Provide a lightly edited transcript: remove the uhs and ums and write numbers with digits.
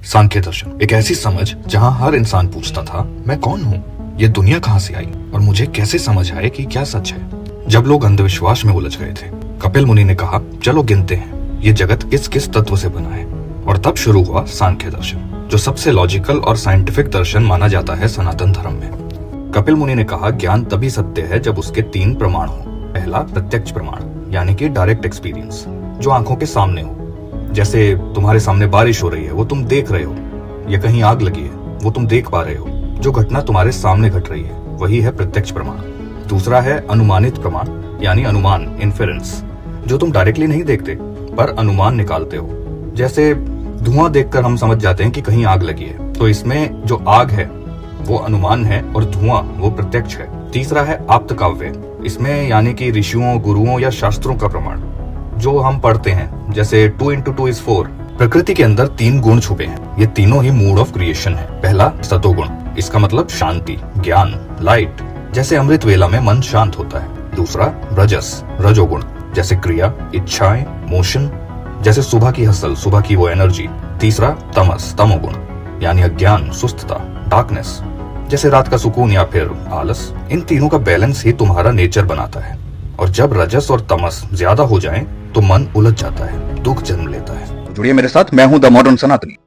सांख्य दर्शन एक ऐसी समझ जहाँ हर इंसान पूछता था, मैं कौन हूँ, ये दुनिया कहाँ से आई और मुझे कैसे समझ आए कि क्या सच है। जब लोग अंधविश्वास में उलझ गए थे, कपिल मुनि ने कहा, चलो गिनते हैं ये जगत किस किस तत्व से बना है। और तब शुरू हुआ सांख्य दर्शन, जो सबसे लॉजिकल और साइंटिफिक दर्शन माना जाता है सनातन धर्म में। कपिल मुनि ने कहा, ज्ञान तभी सत्य है जब उसके 3 प्रमाण हो। पहला, प्रत्यक्ष प्रमाण यानी कि डायरेक्ट एक्सपीरियंस, जो आंखों के सामने हो। जैसे तुम्हारे सामने बारिश हो रही है, वो तुम देख रहे हो, या कहीं आग लगी है, वो तुम देख पा रहे हो। जो घटना तुम्हारे सामने घट रही है वही है प्रत्यक्ष प्रमाण। दूसरा है अनुमानित प्रमाण यानी अनुमान, इन्फेरेंस, जो तुम डायरेक्टली नहीं देखते पर अनुमान निकालते हो। जैसे धुआं देखकर हम समझ जाते हैं कि कहीं आग लगी है, तो इसमें जो आग है वो अनुमान है और धुआं वो प्रत्यक्ष है। तीसरा है आप्त काव्य, इसमें यानी कि ऋषियों, गुरुओं या शास्त्रों का प्रमाण, जो हम पढ़ते हैं। जैसे 2 × 2 = 4। प्रकृति के अंदर 3 गुण छुपे हैं, ये तीनों ही मूड ऑफ क्रिएशन है। पहला, सतोगुण, इसका मतलब शांति, ज्ञान, लाइट, जैसे अमृत वेला में मन शांत होता है। दूसरा, रजस, रजोगुण, जैसे क्रिया, इच्छाएं, मोशन, जैसे सुबह की हसल, सुबह की वो एनर्जी। तीसरा, तमस, तमोगुण, यानी अज्ञान, सुस्तता, डार्कनेस, जैसे रात का सुकून या फिर आलस। इन तीनों का बैलेंस ही तुम्हारा नेचर बनाता है। और जब रजस और तमस ज्यादा हो जाएं, तो मन उलझ जाता है, दुख जन्म लेता है। जुड़िए मेरे साथ, मैं हूं द मॉडर्न सनातनी।